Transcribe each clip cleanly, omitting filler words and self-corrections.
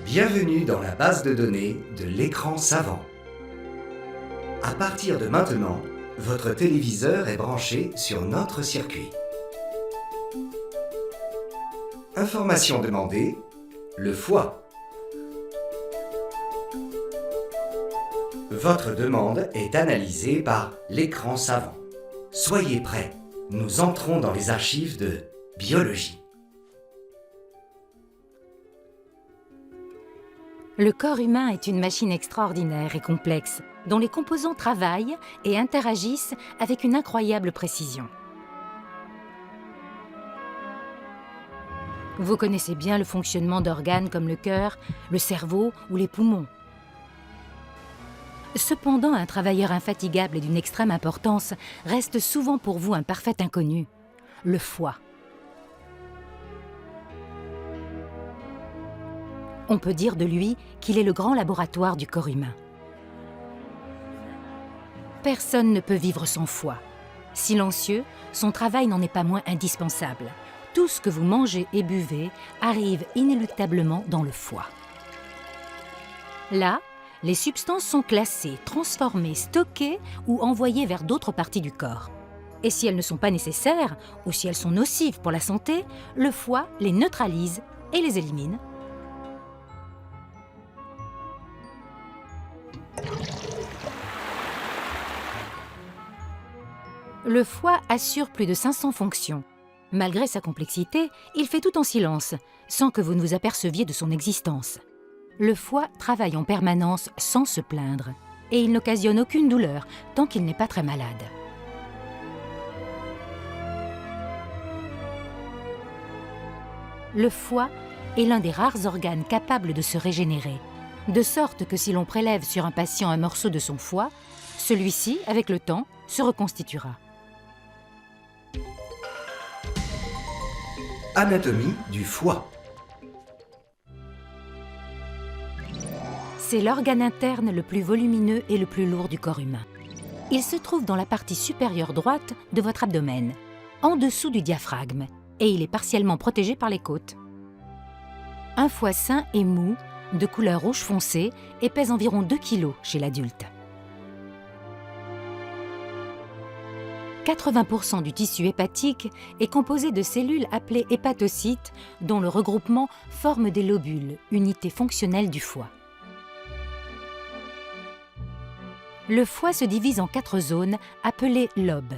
Bienvenue dans la base de données de l'écran savant. À partir de maintenant, votre téléviseur est branché sur notre circuit. Information demandée, le foie. Votre demande est analysée par l'écran savant. Soyez prêts, nous entrons dans les archives de biologie. Le corps humain est une machine extraordinaire et complexe, dont les composants travaillent et interagissent avec une incroyable précision. Vous connaissez bien le fonctionnement d'organes comme le cœur, le cerveau ou les poumons. Cependant, un travailleur infatigable et d'une extrême importance reste souvent pour vous un parfait inconnu, le foie. On peut dire de lui qu'il est le grand laboratoire du corps humain. Personne ne peut vivre sans foie. Silencieux, son travail n'en est pas moins indispensable. Tout ce que vous mangez et buvez arrive inéluctablement dans le foie. Là, les substances sont classées, transformées, stockées ou envoyées vers d'autres parties du corps. Et si elles ne sont pas nécessaires ou si elles sont nocives pour la santé, le foie les neutralise et les élimine. Le foie assure plus de 500 fonctions. Malgré sa complexité, il fait tout en silence, sans que vous ne vous aperceviez de son existence. Le foie travaille en permanence sans se plaindre, et il n'occasionne aucune douleur tant qu'il n'est pas très malade. Le foie est l'un des rares organes capables de se régénérer, de sorte que si l'on prélève sur un patient un morceau de son foie, celui-ci, avec le temps, se reconstituera. Anatomie du foie. C'est l'organe interne le plus volumineux et le plus lourd du corps humain. Il se trouve dans la partie supérieure droite de votre abdomen, en dessous du diaphragme, et il est partiellement protégé par les côtes. Un foie sain et mou, de couleur rouge foncé, et pèse environ 2 kg chez l'adulte. 80% du tissu hépatique est composé de cellules appelées hépatocytes, dont le regroupement forme des lobules, unité fonctionnelle du foie. Le foie se divise en 4 zones appelées lobes.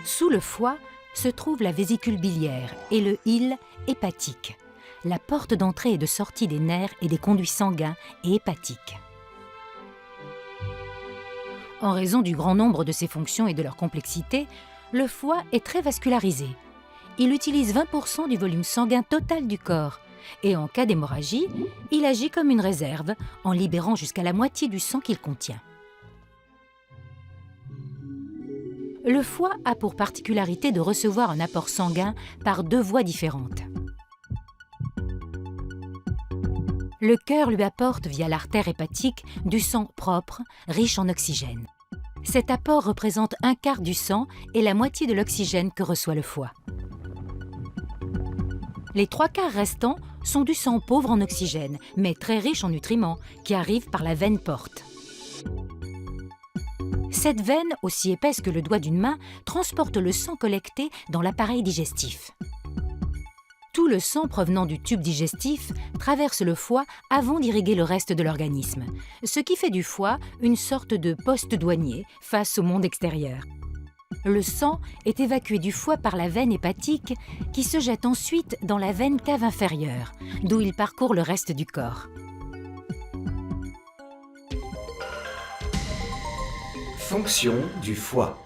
Sous le foie se trouve la vésicule biliaire et le hile hépatique, la porte d'entrée et de sortie des nerfs et des conduits sanguins et hépatiques. En raison du grand nombre de ses fonctions et de leur complexité, le foie est très vascularisé. Il utilise 20% du volume sanguin total du corps et en cas d'hémorragie, il agit comme une réserve en libérant jusqu'à la moitié du sang qu'il contient. Le foie a pour particularité de recevoir un apport sanguin par 2 voies différentes. Le cœur lui apporte via l'artère hépatique du sang propre, riche en oxygène. Cet apport représente 1/4 du sang et la moitié de l'oxygène que reçoit le foie. Les 3/4 restants sont du sang pauvre en oxygène, mais très riche en nutriments, qui arrive par la veine porte. Cette veine, aussi épaisse que le doigt d'une main, transporte le sang collecté dans l'appareil digestif. Tout le sang provenant du tube digestif traverse le foie avant d'irriguer le reste de l'organisme, ce qui fait du foie une sorte de poste douanier face au monde extérieur. Le sang est évacué du foie par la veine hépatique qui se jette ensuite dans la veine cave inférieure, d'où il parcourt le reste du corps. Fonction du foie.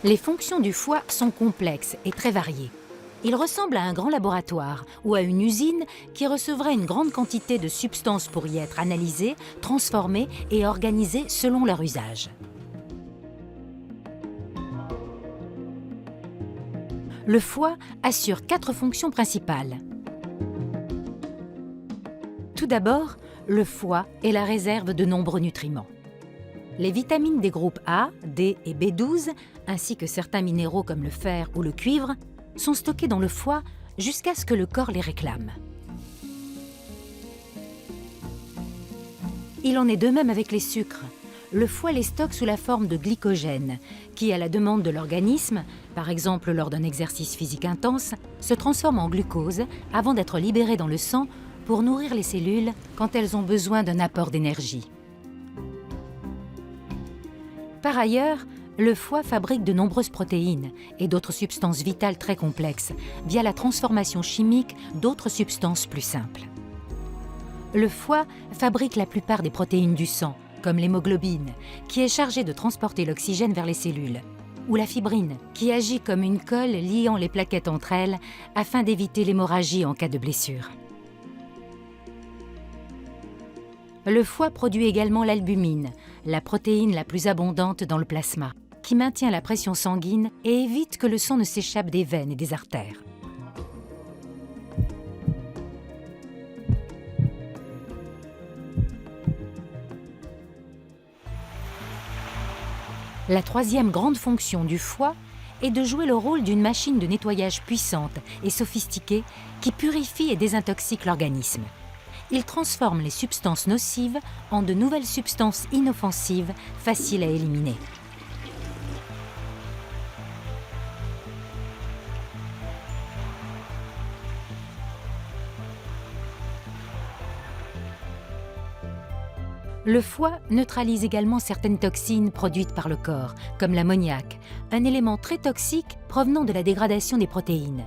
Les fonctions du foie sont complexes et très variées. Il ressemble à un grand laboratoire ou à une usine qui recevrait une grande quantité de substances pour y être analysées, transformées et organisées selon leur usage. Le foie assure 4 fonctions principales. Tout d'abord, le foie est la réserve de nombreux nutriments. Les vitamines des groupes A, D et B12, ainsi que certains minéraux comme le fer ou le cuivre, sont stockés dans le foie jusqu'à ce que le corps les réclame. Il en est de même avec les sucres. Le foie les stocke sous la forme de glycogène, qui, à la demande de l'organisme, par exemple lors d'un exercice physique intense, se transforme en glucose avant d'être libéré dans le sang pour nourrir les cellules quand elles ont besoin d'un apport d'énergie. Par ailleurs, le foie fabrique de nombreuses protéines et d'autres substances vitales très complexes via la transformation chimique d'autres substances plus simples. Le foie fabrique la plupart des protéines du sang, comme l'hémoglobine, qui est chargée de transporter l'oxygène vers les cellules, ou la fibrine, qui agit comme une colle liant les plaquettes entre elles afin d'éviter l'hémorragie en cas de blessure. Le foie produit également l'albumine, la protéine la plus abondante dans le plasma, qui maintient la pression sanguine et évite que le sang ne s'échappe des veines et des artères. La troisième grande fonction du foie est de jouer le rôle d'une machine de nettoyage puissante et sophistiquée qui purifie et désintoxique l'organisme. Il transforme les substances nocives en de nouvelles substances inoffensives, faciles à éliminer. Le foie neutralise également certaines toxines produites par le corps, comme l'ammoniac, un élément très toxique provenant de la dégradation des protéines,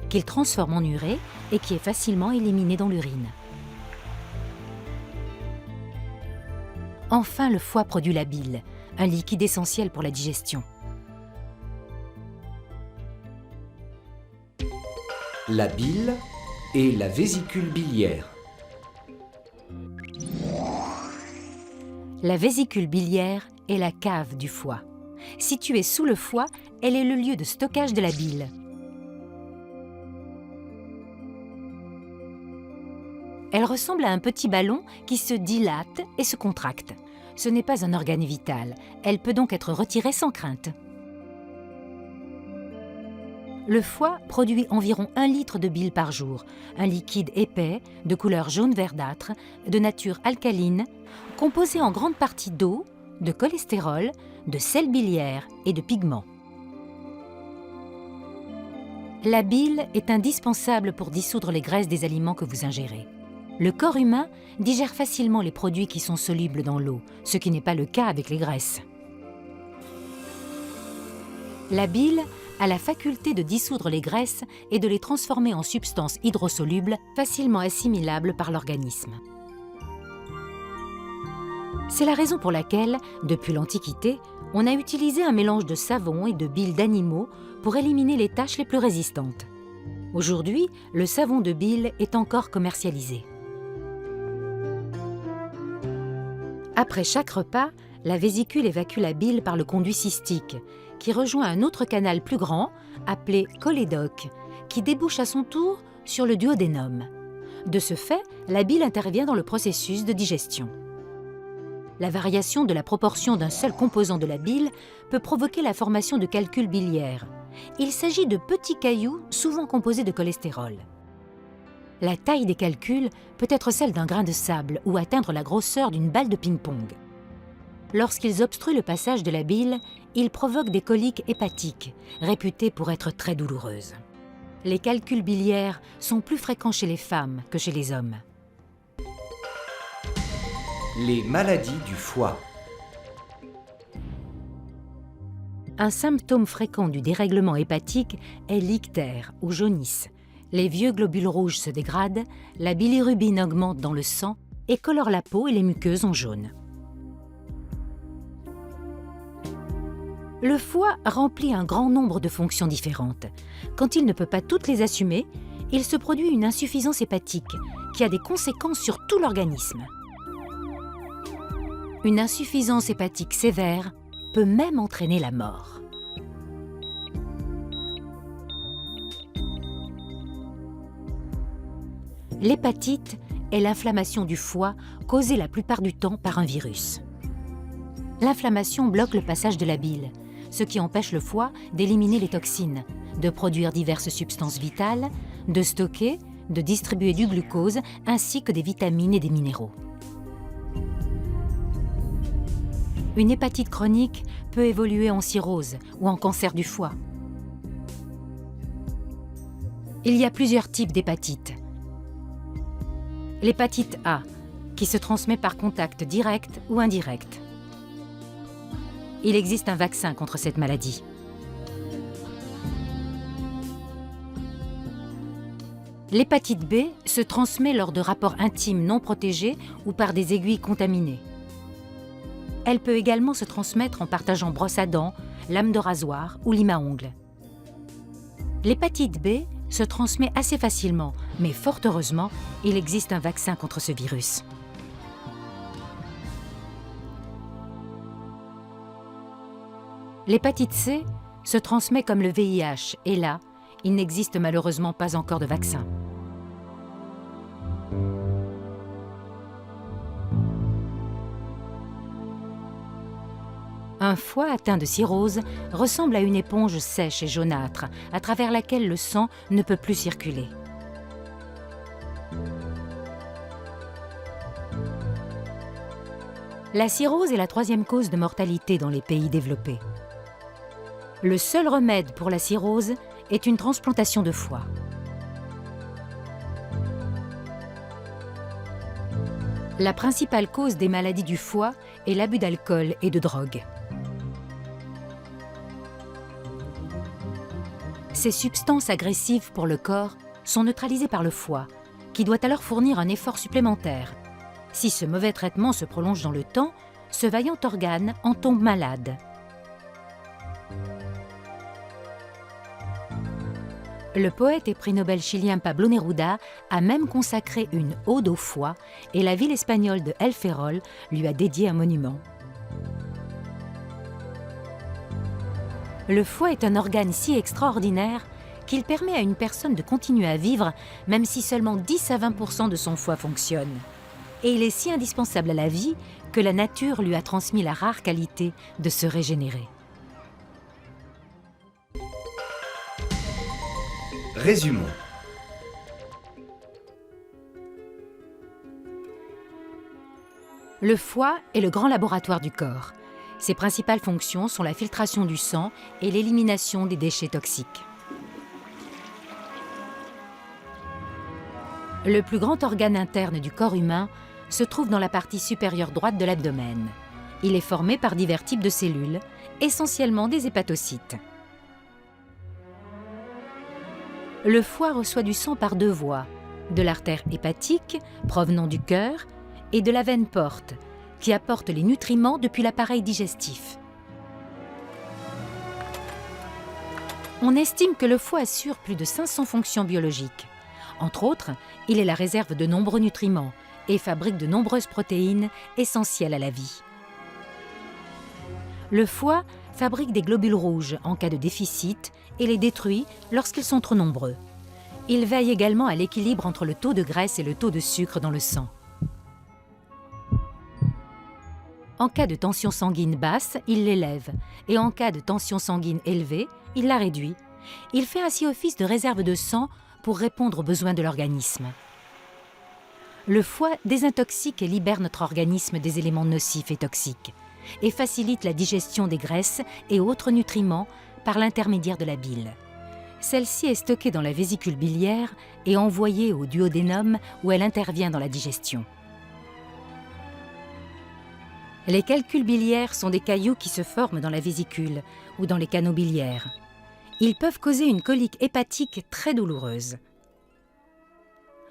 qu'il transforme en urée et qui est facilement éliminé dans l'urine. Enfin, le foie produit la bile, un liquide essentiel pour la digestion. La bile et la vésicule biliaire. La vésicule biliaire est la cave du foie. Située sous le foie, elle est le lieu de stockage de la bile. Elle ressemble à un petit ballon qui se dilate et se contracte. Ce n'est pas un organe vital, elle peut donc être retirée sans crainte. Le foie produit environ 1 litre de bile par jour, un liquide épais, de couleur jaune verdâtre, de nature alcaline, composé en grande partie d'eau, de cholestérol, de sel biliaire et de pigments. La bile est indispensable pour dissoudre les graisses des aliments que vous ingérez. Le corps humain digère facilement les produits qui sont solubles dans l'eau, ce qui n'est pas le cas avec les graisses. La bile a la faculté de dissoudre les graisses et de les transformer en substances hydrosolubles facilement assimilables par l'organisme. C'est la raison pour laquelle, depuis l'Antiquité, on a utilisé un mélange de savon et de bile d'animaux pour éliminer les taches les plus résistantes. Aujourd'hui, le savon de bile est encore commercialisé. Après chaque repas, la vésicule évacue la bile par le conduit cystique, qui rejoint un autre canal plus grand, appelé cholédoque, qui débouche à son tour sur le duodénum. De ce fait, la bile intervient dans le processus de digestion. La variation de la proportion d'un seul composant de la bile peut provoquer la formation de calculs biliaires. Il s'agit de petits cailloux souvent composés de cholestérol. La taille des calculs peut être celle d'un grain de sable ou atteindre la grosseur d'une balle de ping-pong. Lorsqu'ils obstruent le passage de la bile, ils provoquent des coliques hépatiques, réputées pour être très douloureuses. Les calculs biliaires sont plus fréquents chez les femmes que chez les hommes. Les maladies du foie. Un symptôme fréquent du dérèglement hépatique est l'ictère ou jaunisse. Les vieux globules rouges se dégradent, la bilirubine augmente dans le sang et colore la peau et les muqueuses en jaune. Le foie remplit un grand nombre de fonctions différentes. Quand il ne peut pas toutes les assumer, il se produit une insuffisance hépatique qui a des conséquences sur tout l'organisme. Une insuffisance hépatique sévère peut même entraîner la mort. L'hépatite est l'inflammation du foie causée la plupart du temps par un virus. L'inflammation bloque le passage de la bile, ce qui empêche le foie d'éliminer les toxines, de produire diverses substances vitales, de stocker, de distribuer du glucose ainsi que des vitamines et des minéraux. Une hépatite chronique peut évoluer en cirrhose ou en cancer du foie. Il y a plusieurs types d'hépatite. L'hépatite A, qui se transmet par contact direct ou indirect. Il existe un vaccin contre cette maladie. L'hépatite B se transmet lors de rapports intimes non protégés ou par des aiguilles contaminées. Elle peut également se transmettre en partageant brosse à dents, lame de rasoir ou lime à ongles. L'hépatite B se transmet assez facilement, mais fort heureusement, il existe un vaccin contre ce virus. L'hépatite C se transmet comme le VIH et là, il n'existe malheureusement pas encore de vaccin. Un foie atteint de cirrhose ressemble à une éponge sèche et jaunâtre à travers laquelle le sang ne peut plus circuler. La cirrhose est la troisième cause de mortalité dans les pays développés. Le seul remède pour la cirrhose est une transplantation de foie. La principale cause des maladies du foie est l'abus d'alcool et de drogue. Ces substances agressives pour le corps sont neutralisées par le foie, qui doit alors fournir un effort supplémentaire. Si ce mauvais traitement se prolonge dans le temps, ce vaillant organe en tombe malade. Le poète et prix Nobel chilien Pablo Neruda a même consacré une ode au foie et la ville espagnole de El Ferrol lui a dédié un monument. Le foie est un organe si extraordinaire qu'il permet à une personne de continuer à vivre même si seulement 10 à 20% de son foie fonctionne. Et il est si indispensable à la vie que la nature lui a transmis la rare qualité de se régénérer. Résumons. Le foie est le grand laboratoire du corps. Ses principales fonctions sont la filtration du sang et l'élimination des déchets toxiques. Le plus grand organe interne du corps humain se trouve dans la partie supérieure droite de l'abdomen. Il est formé par divers types de cellules, essentiellement des hépatocytes. Le foie reçoit du sang par deux voies, de l'artère hépatique, provenant du cœur, et de la veine porte, qui apporte les nutriments depuis l'appareil digestif. On estime que le foie assure plus de 500 fonctions biologiques. Entre autres, il est la réserve de nombreux nutriments et fabrique de nombreuses protéines essentielles à la vie. Le foie fabrique des globules rouges en cas de déficit et les détruit lorsqu'ils sont trop nombreux. Il veille également à l'équilibre entre le taux de graisse et le taux de sucre dans le sang. En cas de tension sanguine basse, il l'élève, et en cas de tension sanguine élevée, il la réduit. Il fait ainsi office de réserve de sang pour répondre aux besoins de l'organisme. Le foie désintoxique et libère notre organisme des éléments nocifs et toxiques, et facilite la digestion des graisses et autres nutriments par l'intermédiaire de la bile. Celle-ci est stockée dans la vésicule biliaire et envoyée au duodénum où elle intervient dans la digestion. Les calculs biliaires sont des cailloux qui se forment dans la vésicule ou dans les canaux biliaires. Ils peuvent causer une colique hépatique très douloureuse.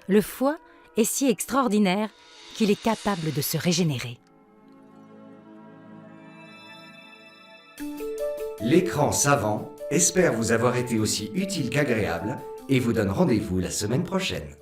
Le foie est si extraordinaire qu'il est capable de se régénérer. L'écran savant espère vous avoir été aussi utile qu'agréable et vous donne rendez-vous la semaine prochaine.